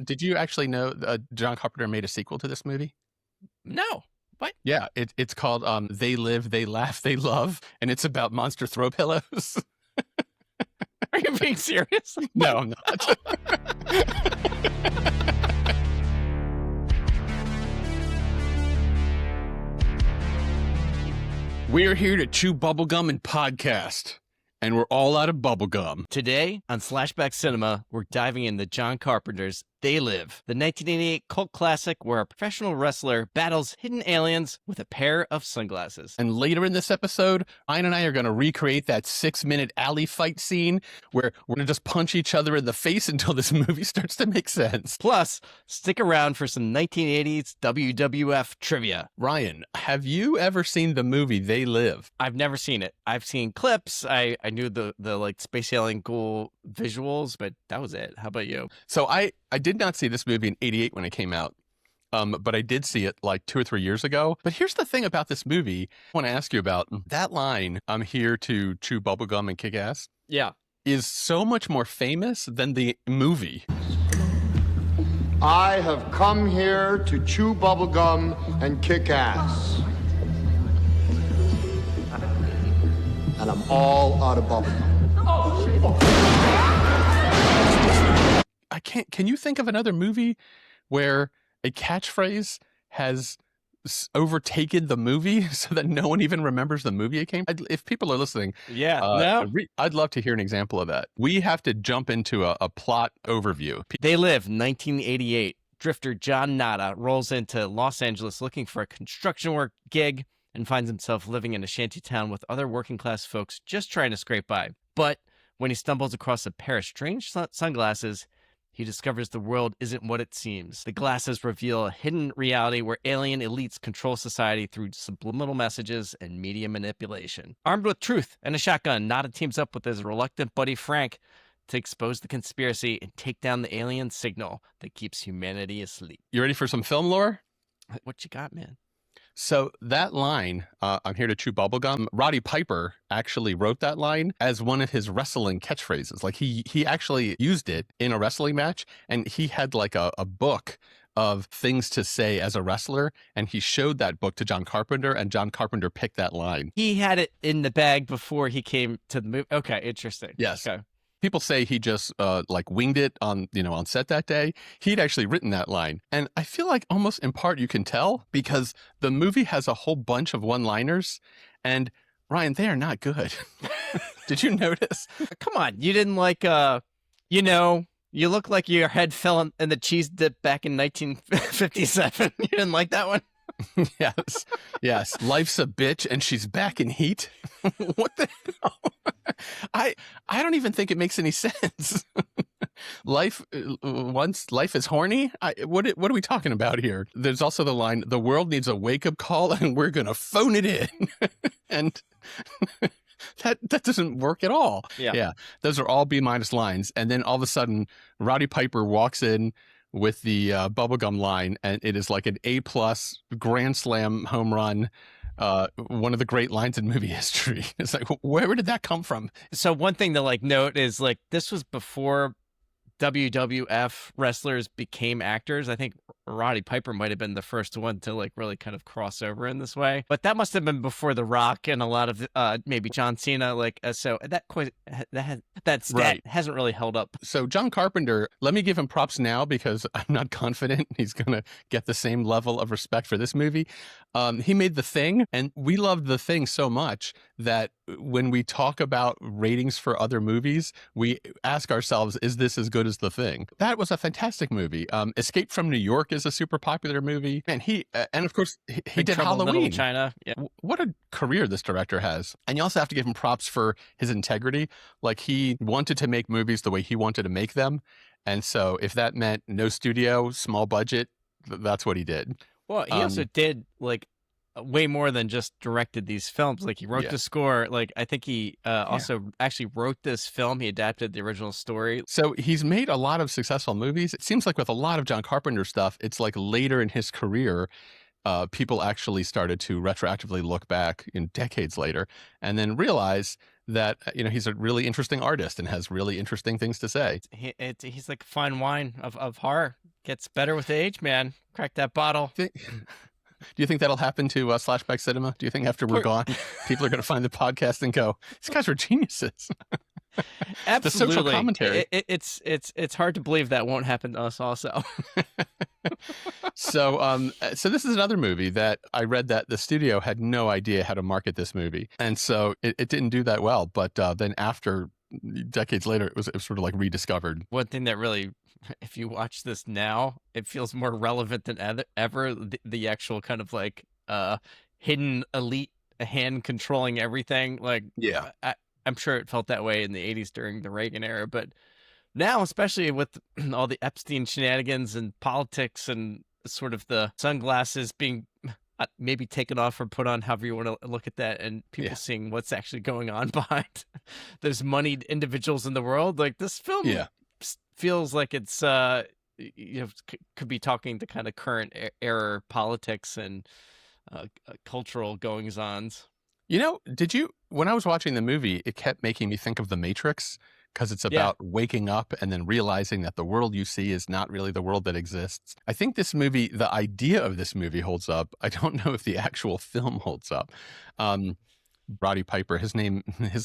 did you actually know John Carpenter made a sequel to this movie? No. What? Yeah, it's called They Live, They Laugh, They Love, and it's about monster throw pillows. Are you being serious? No, I'm not. We're here to chew bubblegum and podcast, and we're all out of bubblegum. Today on SlashBack Cinema, we're diving into John Carpenter's They Live, the 1988 cult classic where a professional wrestler battles hidden aliens with a pair of sunglasses. And later in this episode, Ryan and I are going to recreate that 6-minute alley fight scene where we're going to just punch each other in the face until this movie starts to make sense. Plus, stick around for some 1980s WWF trivia. Ryan, have you ever seen the movie They Live? I've never seen it. I've seen clips. I knew the like space alien ghoul visuals, but that was it. How about you? So I did not see this movie in 88 when it came out, but I did see it like 2 or 3 years ago. But here's the thing about this movie I want to ask you about. That line, "I'm here to chew bubblegum and kick ass," Yeah. is so much more famous than the movie. I have come here to chew bubblegum and kick ass. And I'm all out of bubblegum. Can you think of another movie where a catchphrase has overtaken the movie so that no one even remembers the movie it came? If people are listening, I'd love to hear an example of that. We have to jump into a plot overview. They Live, 1988. Drifter John Nada rolls into Los Angeles looking for a construction work gig and finds himself living in a shanty town with other working class folks just trying to scrape by. But when he stumbles across a pair of strange sunglasses, he discovers the world isn't what it seems. The glasses reveal a hidden reality where alien elites control society through subliminal messages and media manipulation. Armed with truth and a shotgun, Nada teams up with his reluctant buddy Frank to expose the conspiracy and take down the alien signal that keeps humanity asleep. You ready for some film lore? What you got, man? So that line, "I'm here to chew bubblegum," Roddy Piper actually wrote that line as one of his wrestling catchphrases. Like he actually used it in a wrestling match, and he had like a book of things to say as a wrestler, and he showed that book to John Carpenter, and John Carpenter picked that line. He had it in the bag before he came to the movie. Okay, interesting. Yes. Okay. People say he just like winged it on set that day. He'd actually written that line. And I feel like almost in part you can tell because the movie has a whole bunch of one-liners, and Ryan, they are not good. Did you notice? Come on. You didn't like, you look like your head fell in the cheese dip back in 1957. You didn't like that one? Yes. Life's a bitch and she's back in heat. What the hell? I don't even think it makes any sense. Life is horny. What are we talking about here? There's also the line, "The world needs a wake-up call and we're going to phone it in." And that doesn't work at all. Yeah. Those are all B- lines. And then all of a sudden, Roddy Piper walks in with the bubblegum line, and it is like an A+ grand slam home run. One of the great lines in movie history. It's like, where did that come from? So one thing to note is this was before WWF wrestlers became actors. I think Roddy Piper might have been the first one to really kind of cross over in this way, but that must have been before The Rock and a lot of maybe John Cena. So that hasn't really held up. So John Carpenter, let me give him props now because I'm not confident he's gonna get the same level of respect for this movie. He made The Thing, and we loved The Thing so much that when we talk about ratings for other movies, we ask ourselves, is this as good as The Thing? That was a fantastic movie. Escape from New York is a super popular movie. And and of course, he did Trouble in Halloween. Little China. Yeah. What a career this director has. And you also have to give him props for his integrity. Like, he wanted to make movies the way he wanted to make them. And so if that meant no studio, small budget, that's what he did. Well, he also did way more than just directed these films. He wrote the score. I think he also actually wrote this film. He adapted the original story. So he's made a lot of successful movies. It seems like with a lot of John Carpenter stuff, it's like later in his career, people actually started to retroactively look back in decades later and then realize that, he's a really interesting artist and has really interesting things to say. He's like fine wine of horror. Gets better with age, man. Crack that bottle. Do you think that'll happen to SlashBack Cinema? Do you think after we're gone, people are going to find the podcast and go, "These guys were geniuses"? Absolutely. The social commentary. It's hard to believe that won't happen to us also. So this is another movie that I read that the studio had no idea how to market this movie, and so it didn't do that well. But then after decades later, it was sort of like rediscovered. One thing that really, if you watch this now, it feels more relevant than ever. The actual kind of like hidden elite hand controlling everything. Like, yeah, I'm sure it felt that way in the 80s during the Reagan era, but now, especially with all the Epstein shenanigans and politics and sort of the sunglasses being maybe taken off or put on, however you want to look at that, and people seeing what's actually going on behind those moneyed individuals in the world, like this film feels like it's could be talking to kind of current era politics and cultural goings-ons. You know, when I was watching the movie, it kept making me think of The Matrix, because it's about waking up and then realizing that the world you see is not really the world that exists. I think this movie, the idea of this movie holds up. I don't know if the actual film holds up. Roddy Piper, his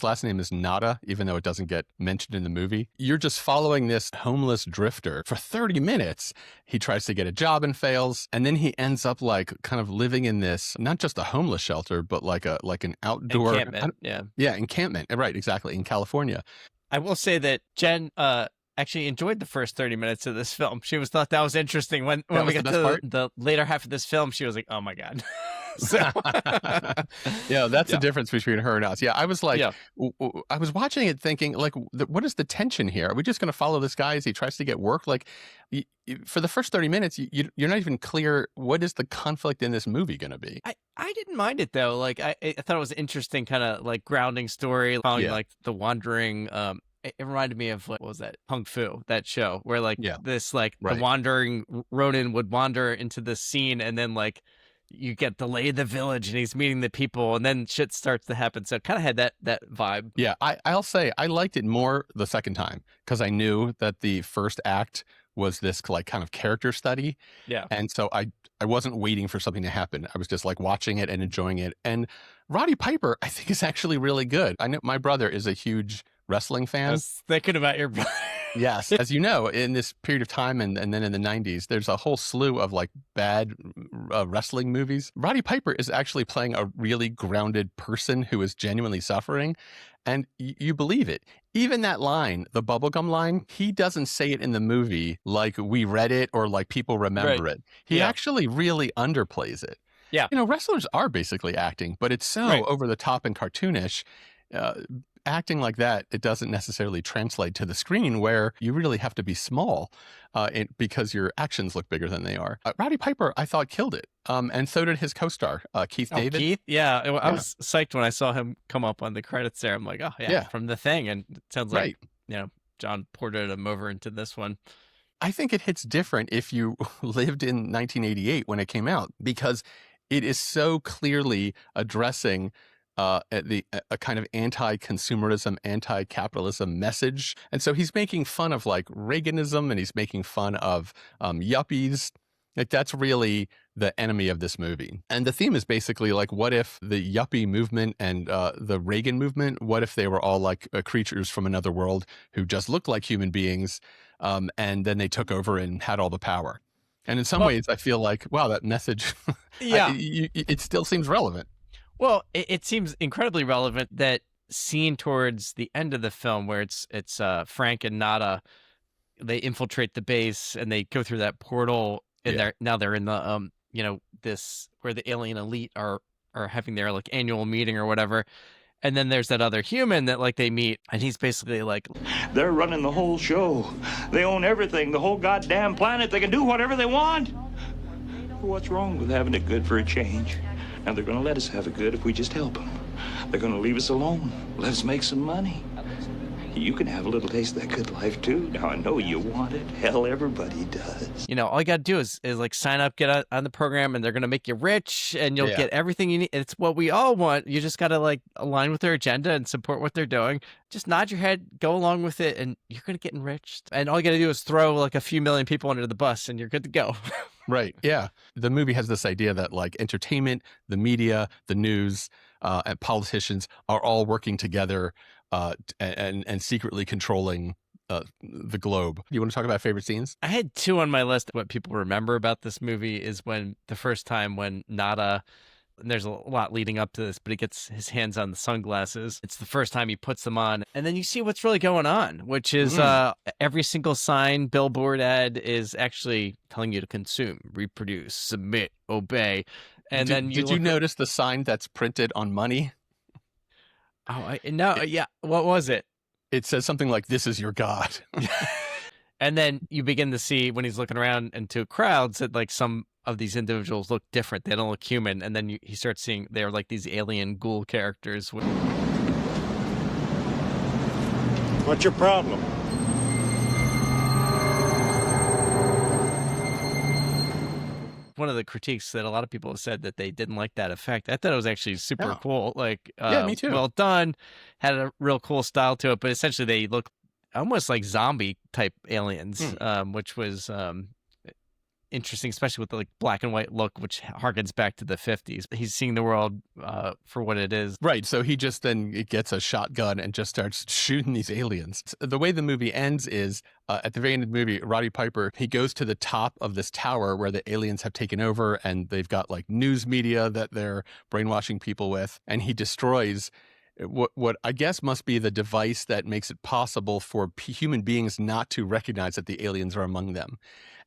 last name is Nada, even though it doesn't get mentioned in the movie. You're just following this homeless drifter for 30 minutes. He tries to get a job and fails. And then he ends up like kind of living in this, not just a homeless shelter, but like an outdoor encampment. Yeah, encampment. Right, exactly. In California. I will say that Jen actually enjoyed the first 30 minutes of this film. She thought that was interesting. When we got to the later half of this film, she was like, "Oh my god." So yeah, that's the difference between her and us. Yeah, I was like, I was watching it thinking, like, what is the tension here? Are we just going to follow this guy as he tries to get work? Like, for the first 30 minutes, you're not even clear what is the conflict in this movie going to be. I didn't mind it though. Like, I thought it was an interesting kind of like grounding story, following like the wandering. It reminded me of what was that Kung Fu, that show where like this like the wandering Ronin would wander into this scene, and then like you get the lay of the village and he's meeting the people, and then shit starts to happen. So it kind of had that vibe. Yeah, I'll say I liked it more the second time because I knew that the first act was this like kind of character study. Yeah. And so I wasn't waiting for something to happen. I was just like watching it and enjoying it. And Roddy Piper, I think, is actually really good. I know my brother is a huge wrestling fan. I was thinking about your brother. Yes. As you know, in this period of time and then in the 90s, there's a whole slew of like bad wrestling movies. Roddy Piper is actually playing a really grounded person who is genuinely suffering. And you believe it. Even that line, the bubblegum line, he doesn't say it in the movie like we read it or like people remember it. He actually really underplays it. Yeah. You know, wrestlers are basically acting, but it's so over the top and cartoonish. Acting like that, it doesn't necessarily translate to the screen where you really have to be small because your actions look bigger than they are. Roddy Piper, I thought, killed it. And so did his co-star, Keith David. Keith? Yeah. I was psyched when I saw him come up on the credits there. I'm like, oh, yeah, from The Thing. And it sounds like, John ported him over into this one. I think it hits different if you lived in 1988 when it came out, because it is so clearly addressing a kind of anti-consumerism, anti-capitalism message. And so he's making fun of like Reaganism, and he's making fun of yuppies. Like that's really the enemy of this movie. And the theme is basically like, what if the yuppie movement and the Reagan movement, what if they were all like creatures from another world who just looked like human beings, and then they took over and had all the power? And in some ways, I feel like, wow, that message, it still seems relevant. Well, it seems incredibly relevant, that scene towards the end of the film where it's Frank and Nada, they infiltrate the base and they go through that portal, and they're in the this where the alien elite are having their like annual meeting or whatever. And then there's that other human that like they meet, and he's basically like, they're running the whole show. They own everything, the whole goddamn planet. They can do whatever they want. What's wrong with having it good for a change? And they're going to let us have it good if we just help them. They're going to leave us alone, let us make some money. You can have a little taste of that good life, too. Now, I know you want it. Hell, everybody does. You know, all you got to do is like sign up, get on the program, and they're going to make you rich, and you'll get everything you need. It's what we all want. You just got to like align with their agenda and support what they're doing. Just nod your head, go along with it, and you're going to get enriched. And all you got to do is throw like a few million people under the bus, and you're good to go. Right. Yeah. The movie has this idea that like entertainment, the media, the news, and politicians are all working together and secretly controlling the globe. You want to talk about favorite scenes? I had two on my list. What people remember about this movie is when the first time when Nada, and there's a lot leading up to this, but he gets his hands on the sunglasses. It's the first time he puts them on. And then you see what's really going on, which is every single sign, billboard ad is actually telling you to consume, reproduce, submit, obey. And did you notice the sign that's printed on money? Oh, yeah. What was it? It says something like, "This is your God." And then you begin to see when he's looking around into crowds that like some of these individuals look different. They don't look human. And then he starts seeing they're like these alien ghoul characters. What's your problem? One of the critiques that a lot of people have said that they didn't like that effect. I thought it was actually super cool. Like, yeah, me too. Well done. Had a real cool style to it, but essentially they look almost like zombie type aliens, which was interesting, especially with the like black and white look, which harkens back to the 50s. He's seeing the world for what it is. Right. So he just then gets a shotgun and just starts shooting these aliens. The way the movie ends is at the very end of the movie, Roddy Piper, he goes to the top of this tower where the aliens have taken over and they've got like news media that they're brainwashing people with. And he destroys what I guess must be the device that makes it possible for human beings not to recognize that the aliens are among them.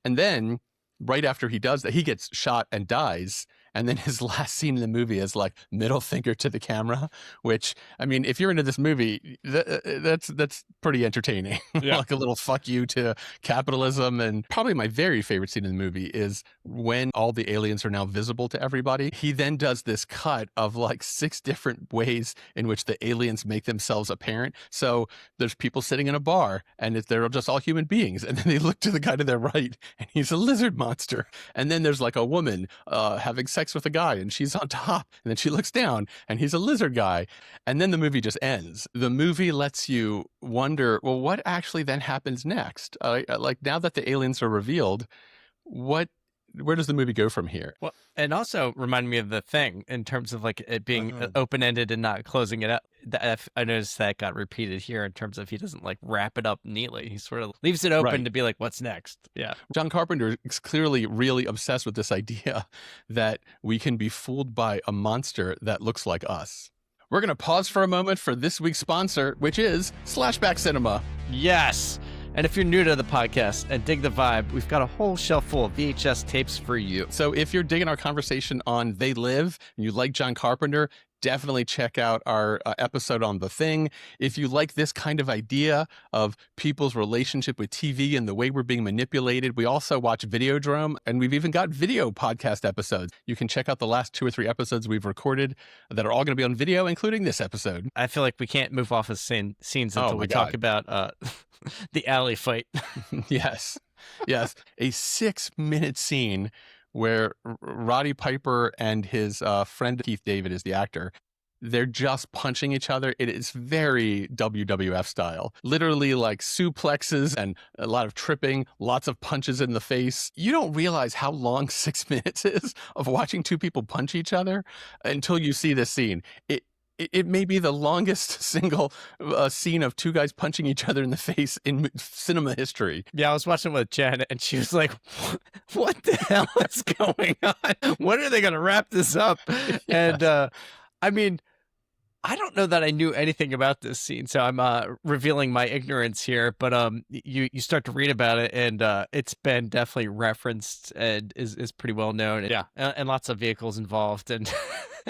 And then right after he does that, he gets shot and dies. And then his last scene in the movie is like middle finger to the camera, which, I mean, if you're into this movie, that's pretty entertaining. Yeah. Like a little fuck you to capitalism. And probably my very favorite scene in the movie is when all the aliens are now visible to everybody. He then does this cut of like 6 different ways in which the aliens make themselves apparent. So there's people sitting in a bar and they're just all human beings. And then they look to the guy to their right and he's a lizard monster. And then there's like a woman having sex with a guy and she's on top, and then she looks down and he's a lizard guy, and then the movie just ends. The movie lets you wonder, well, what actually then happens next? Like now that the aliens are revealed, where does the movie go from here? Well, and also reminded me of The Thing in terms of like it being open-ended and not closing it up. I noticed that got repeated here in terms of he doesn't like wrap it up neatly. He sort of leaves it open to be like, what's next? Yeah. John Carpenter is clearly really obsessed with this idea that we can be fooled by a monster that looks like us. We're going to pause for a moment for this week's sponsor, which is SlashBack Cinema. Yes. And if you're new to the podcast and dig the vibe, we've got a whole shelf full of VHS tapes for you. So if you're digging our conversation on They Live and you like John Carpenter, definitely check out our episode on The Thing. If you like this kind of idea of people's relationship with TV and the way we're being manipulated, we also watch Videodrome, and we've even got video podcast episodes. You can check out the last 2 or 3 episodes we've recorded that are all going to be on video, including this episode. I feel like we can't move off of scenes until we talk about the alley fight. Yes. A 6-minute scene where Roddy Piper and his friend Keith David is the actor. They're just punching each other. It is very WWF style. Literally like suplexes and a lot of tripping, lots of punches in the face. You don't realize how long 6 minutes is of watching 2 people punch each other until you see this scene. It may be the longest single scene of 2 guys punching each other in the face in cinema history. Yeah, I was watching with Jen, and she was like, what the hell is going on? When are they going to wrap this up? Yes. And, I mean, I don't know that I knew anything about this scene, so I'm revealing my ignorance here, but you start to read about it, and it's been definitely referenced and is pretty well known. Yeah, and lots of vehicles involved, and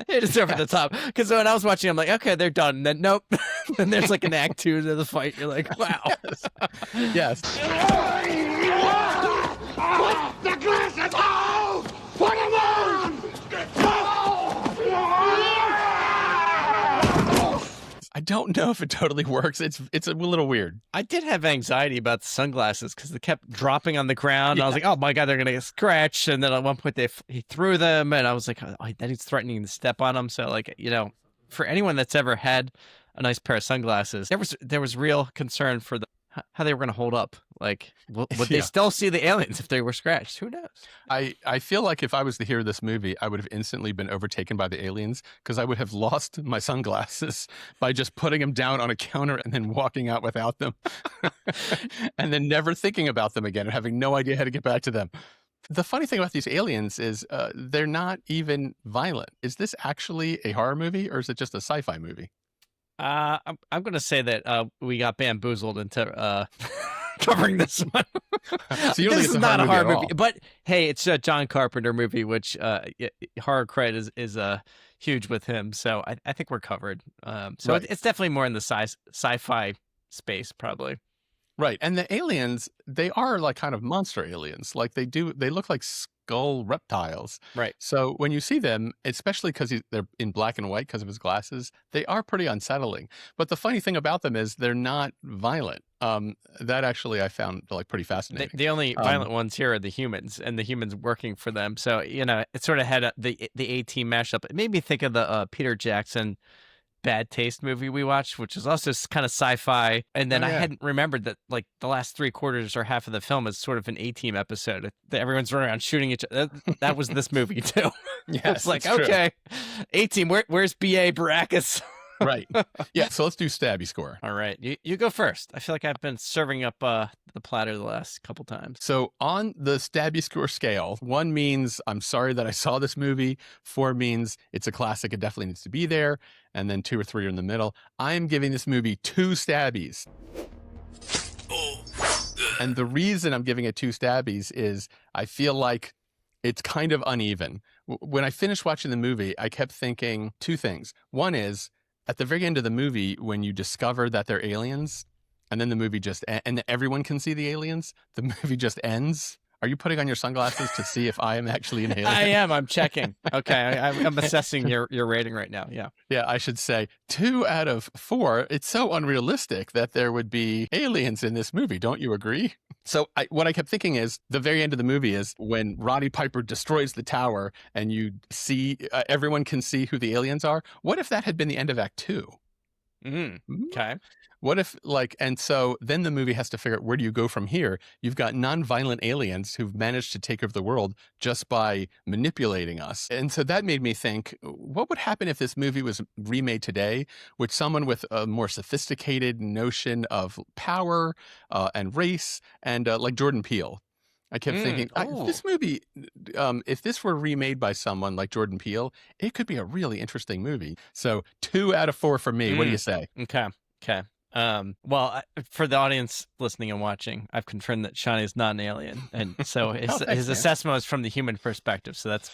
it is over the top. Because when I was watching, I'm like, okay, they're done. And then nope. And there's like an act 2 to the fight. You're like, wow. Yes. Put the glasses on! Put them on! don't know if it totally works. It's a little weird. I did have anxiety about the sunglasses because they kept dropping on the ground. Yeah. I was like, oh my God, they're going to get scratched. And then at one point he threw them and I was like, oh, then he's threatening to step on them. So like, for anyone that's ever had a nice pair of sunglasses, there was real concern for how they were going to hold up. Like, would they still see the aliens if they were scratched? Who knows? I feel like if I was the hero of this movie, I would have instantly been overtaken by the aliens because I would have lost my sunglasses by just putting them down on a counter and then walking out without them and then never thinking about them again and having no idea how to get back to them. The funny thing about these aliens is they're not even violent. Is this actually a horror movie or is it just a sci-fi movie? I'm going to say that we got bamboozled into covering this one. So you don't this think it's is not a horror movie, movie, but hey, it's a John Carpenter movie, which horror cred is huge with him. So I think we're covered. So right. It's definitely more in the sci-fi space, probably. Right. And the aliens, they are like kind of monster aliens. Like they look like skull reptiles. Right. So when you see them, especially because they're in black and white because of his glasses, they are pretty unsettling. But the funny thing about them is they're not violent. That actually I found like pretty fascinating. The only violent ones here are the humans and the humans working for them. So, it sort of had the A-Team mashup. It made me think of the Peter Jackson Bad Taste movie we watched, which is also kind of sci-fi. And then I hadn't remembered that like the last 3/4 or half of the film is sort of an A-Team episode. Everyone's running around shooting each other. That was this movie too. Yes, it's like, okay, A-Team, where's B.A. Baracus? Right. Yeah. So let's do Stabby score. All right. You go first. I feel like I've been serving up the platter the last couple times. So on the Stabby score scale, 1 means I'm sorry that I saw this movie. 4 means it's a classic. It definitely needs to be there. And then 2 or 3 are in the middle. I am giving this movie 2 Stabbies. And the reason I'm giving it 2 Stabbies is I feel like it's kind of uneven. When I finished watching the movie, I kept thinking 2 things. One is, at the very end of the movie, when you discover that they're aliens, and then the movie and everyone can see the aliens, the movie just ends. Are you putting on your sunglasses to see if I am actually an alien? I am. I'm checking. Okay. I'm assessing your rating right now. Yeah. Yeah, I should say 2 out of 4. It's so unrealistic that there would be aliens in this movie. Don't you agree? So what I kept thinking is the very end of the movie is when Roddy Piper destroys the tower and you see everyone can see who the aliens are. What if that had been the end of Act 2? Okay. What if and so then the movie has to figure out where do you go from here? You've got non-violent aliens who've managed to take over the world just by manipulating us. And so that made me think, what would happen if this movie was remade today with someone with a more sophisticated notion of power and race and like Jordan Peele? I kept thinking, this movie, if this were remade by someone like Jordan Peele, it could be a really interesting movie. So 2 out of 4 for me. What do you say? Okay. Well, for the audience listening and watching, I've confirmed that Shawnee is not an alien, and so his assessment was from the human perspective. So that's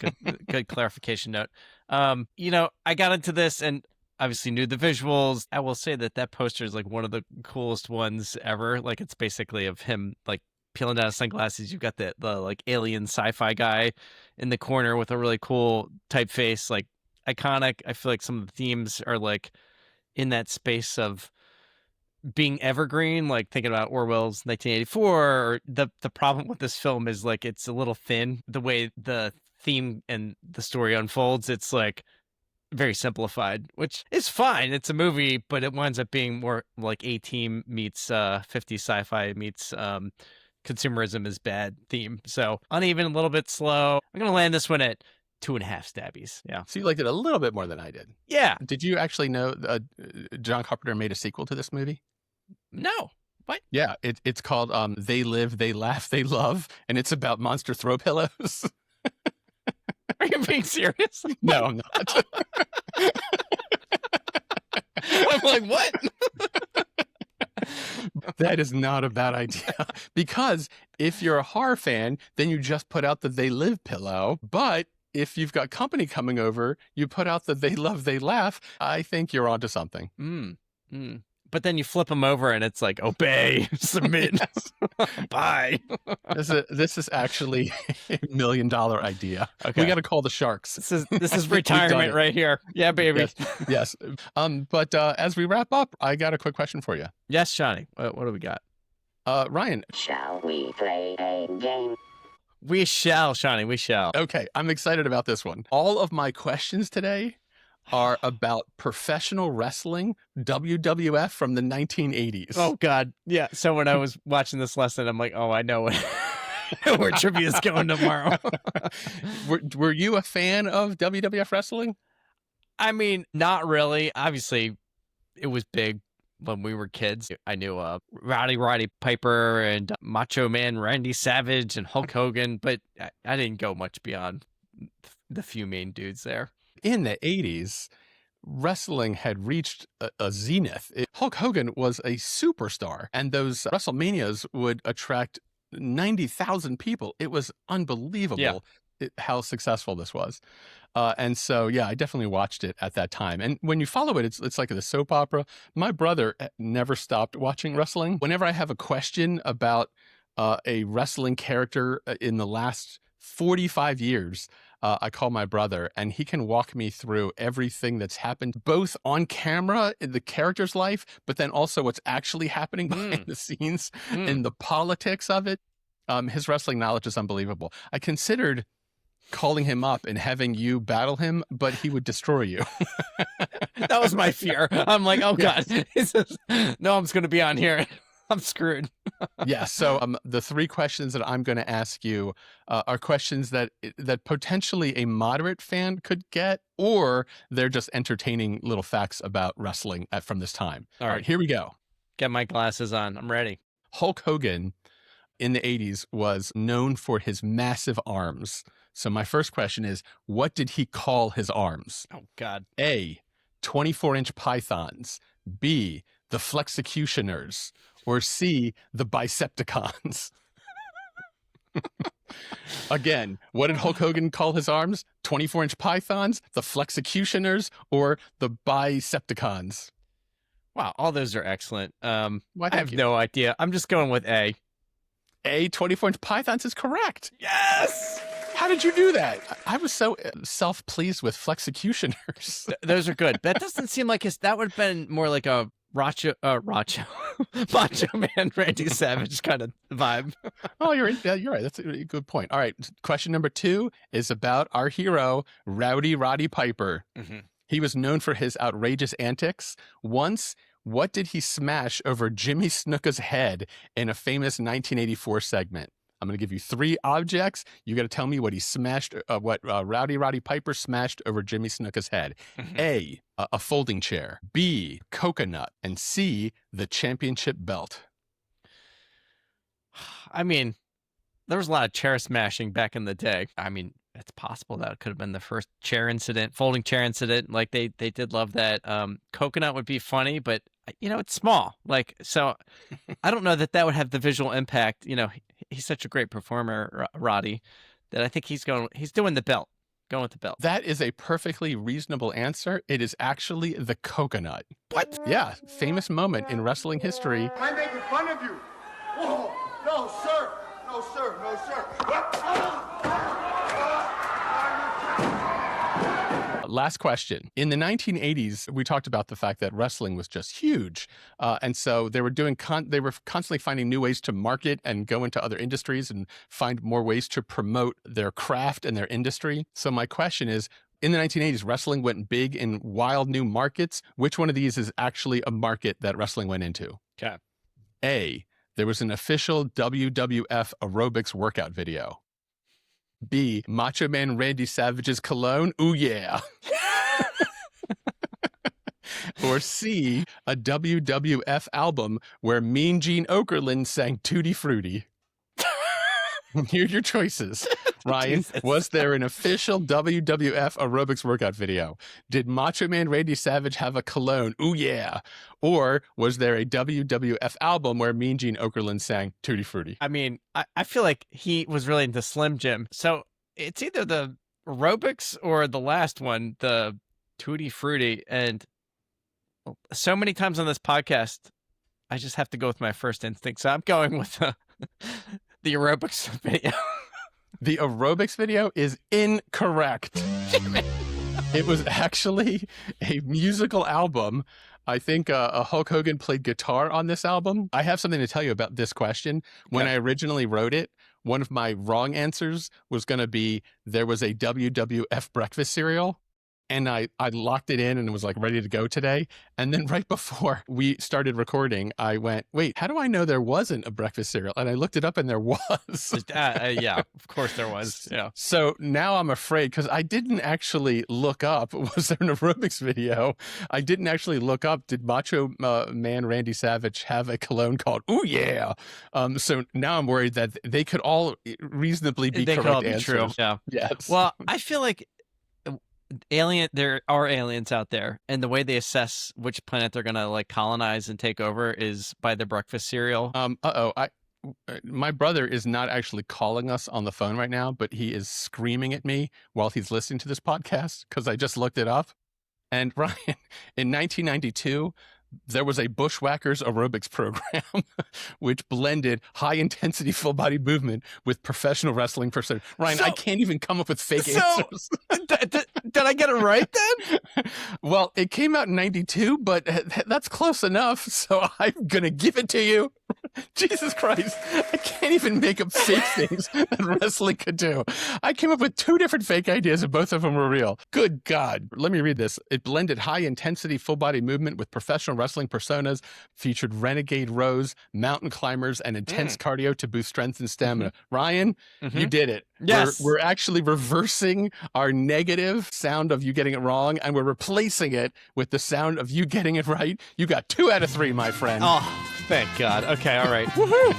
good clarification note. I got into this and obviously knew the visuals. I will say that poster is like one of the coolest ones ever. Like it's basically of him like peeling down his sunglasses. You've got the like alien sci-fi guy in the corner with a really cool typeface, like iconic. I feel like some of the themes are like in that space of being evergreen, like thinking about Orwell's 1984. Or the problem with this film is like it's a little thin. The way the theme and the story unfolds, it's like very simplified, which is fine. It's a movie, but it winds up being more like A-Team meets 50 sci-fi meets consumerism is bad theme. So uneven, a little bit slow. I'm gonna land this one at 2.5 Stabbies. Yeah. So you liked it a little bit more than I did. Yeah. Did you actually know John Carpenter made a sequel to this movie? No. What? Yeah. It's called They Live, They Laugh, They Love, and it's about monster throw pillows. Are you being serious? No, I'm not. I'm like, what? That is not a bad idea. Because if you're a horror fan, then you just put out the They Live pillow. But if you've got company coming over, you put out the They Love, They Laugh. I think you're onto something. But then you flip them over and it's like, obey, submit, bye. This is actually $1 million idea. Okay. We got to call the sharks. This is retirement right here. Yeah, baby. Yes. But as we wrap up, I got a quick question for you. Yes, Shawnee. What do we got? Ryan. Shall we play a game? We shall, Shawnee. We shall. Okay, I'm excited about this one. All of my questions today are about professional wrestling, WWF from the 1980s. Oh, God. Yeah. So when I was watching this lesson, I'm like, oh, I know where trivia's going tomorrow. Were you a fan of WWF wrestling? I mean, not really. Obviously, it was big when we were kids. I knew Roddy Piper and Macho Man Randy Savage and Hulk Hogan, but I didn't go much beyond the few main dudes there. In the 80s, wrestling had reached a zenith. Hulk Hogan was a superstar, and those WrestleManias would attract 90,000 people. It was unbelievable how successful this was. And so, yeah, I definitely watched it at that time. And when you follow it, it's like a soap opera. My brother never stopped watching wrestling. Whenever I have a question about a wrestling character in the last 45 years, I call my brother, and he can walk me through everything that's happened, both on camera in the character's life, but then also what's actually happening behind the scenes and the politics of it. His wrestling knowledge is unbelievable. I considered calling him up and having you battle him, but he would destroy you. That was my fear. I'm like, oh, God. No, I'm just going to be on here. I'm screwed. Yeah. So the three questions that I'm going to ask you are questions that potentially a moderate fan could get, or they're just entertaining little facts about wrestling from this time. All right, here we go. Get my glasses on. I'm ready. Hulk Hogan in the 80s was known for his massive arms. So my first question is, what did he call his arms? Oh, God. A, 24-inch pythons. B, the Flexecutioners. Or C, the Bicepticons. Again, what did Hulk Hogan call his arms? 24-inch pythons, the Flexecutioners, or the Bicepticons? Wow, all those are excellent. I Thank have you. no idea. I'm just going with A. A, 24-inch pythons is correct. Yes! How did you do that? I was so self-pleased with Flexecutioners. Those are good. That doesn't seem like that would have been more like a Macho Man Randy Savage kind of vibe. Oh, you're right. That's a good point. All right. Question number 2 is about our hero, Roddy Piper. Mm-hmm. He was known for his outrageous antics. Once, what did he smash over Jimmy Snuka's head in a famous 1984 segment? I'm going to give you 3 objects. You got to tell me what he smashed, what Roddy Piper smashed over Jimmy Snuka's head. A, a folding chair. B, coconut. And C, the championship belt. I mean, there was a lot of chair smashing back in the day. I mean, it's possible that it could have been the first folding chair incident. Like they did love that. Coconut would be funny, but it's small. Like, so I don't know that would have the visual impact. He's such a great performer, Roddy, that I think he's doing the belt. Going with the belt. That is a perfectly reasonable answer. It is actually the coconut. What? Yeah, famous moment in wrestling history. I'm making fun of you. Whoa, no, sir. No, sir. No, sir. Last question. In the 1980s, we talked about the fact that wrestling was just huge. And so they were they were constantly finding new ways to market and go into other industries and find more ways to promote their craft and their industry. So my question is, in the 1980s, wrestling went big in wild new markets. Which one of these is actually a market that wrestling went into? Okay. A, there was an official WWF aerobics workout video. B, Macho Man Randy Savage's cologne. Ooh, yeah. Or C, a WWF album where Mean Gene Okerlund sang Tutti Frutti. Here are your choices. Ryan, was there an official WWF aerobics workout video? Did Macho Man Randy Savage have a cologne? Ooh, yeah. Or was there a WWF album where Mean Gene Okerlund sang Tutti Frutti? I mean, I feel like he was really into Slim Jim. So it's either the aerobics or the last one, the Tutti Frutti. And so many times on this podcast, I just have to go with my first instinct. So I'm going with the aerobics video. The aerobics video is incorrect. It was actually a musical album. I think Hulk Hogan played guitar on this album. I have something to tell you about this question. When I originally wrote it, one of my wrong answers was going to be there was a WWF breakfast cereal. And I locked it in and was like ready to go today. And then right before we started recording, I went, wait, how do I know there wasn't a breakfast cereal? And I looked it up and there was. Yeah, of course there was. Yeah. So now I'm afraid because I didn't actually look up, was there an aerobics video? I didn't actually look up, did Macho Man Randy Savage have a cologne called Ooh Yeah? So now I'm worried that they could all reasonably be They correct could all be answers. true. Yeah. Yes. Well, I feel like there are aliens out there, and the way they assess which planet they're gonna like colonize and take over is by the breakfast cereal. My brother is not actually calling us on the phone right now, but he is screaming at me while he's listening to this podcast because I just looked it up. And Ryan, in 1992, there was a Bushwhackers aerobics program which blended high-intensity full-body movement with professional wrestling persona. Ryan, I can't even come up with fake answers. Did I get it right then? Well, it came out in 92, but that's close enough, so I'm going to give it to you. Jesus Christ, I can't even make up fake things that wrestling could do. I came up with 2 different fake ideas and both of them were real. Good God. Let me read this. It blended high-intensity full-body movement with professional wrestling personas, featured renegade rows, mountain climbers, and intense cardio to boost strength and stamina. Ryan, you did it. Yes. We're actually reversing our negative sound of you getting it wrong, and we're replacing it with the sound of you getting it right. You got 2 out of 3, my friend. Oh, thank God. Okay, all right. Woohoo!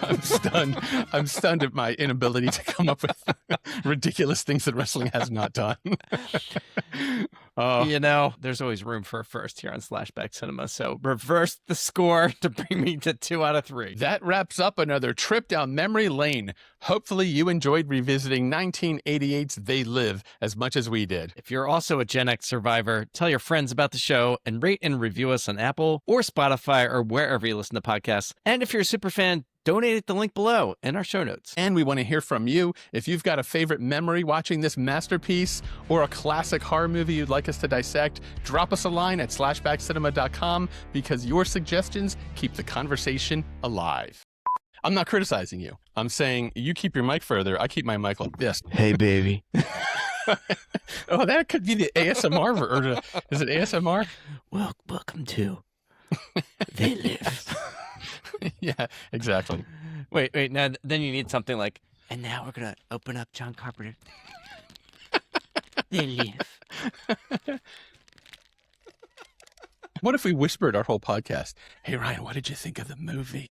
I'm stunned. I'm stunned at my inability to come up with ridiculous things that wrestling has not done. You know, there's always room for a first here on SlashBack Cinema, so reverse the score to bring me to 2 out of 3. That wraps up another trip down memory lane. Hopefully you enjoyed revisiting 1988's They Live as much as we did. If you're also a Gen X survivor, tell your friends about the show and rate and review us on Apple or Spotify or wherever you listen to podcasts. And if you're a super fan, donate at the link below in our show notes. And we want to hear from you. If you've got a favorite memory watching this masterpiece or a classic horror movie you'd like us to dissect, drop us a line at slashbackcinema.com because your suggestions keep the conversation alive. I'm not criticizing you. I'm saying you keep your mic further. I keep my mic like this. Hey, baby. Oh, that could be the ASMR. Or is it ASMR? Welcome to They Live. Yeah, exactly. Wait. Now, then you need something like, and now we're going to open up John Carpenter. They live. What if we whispered our whole podcast? Hey, Ryan, what did you think of the movie?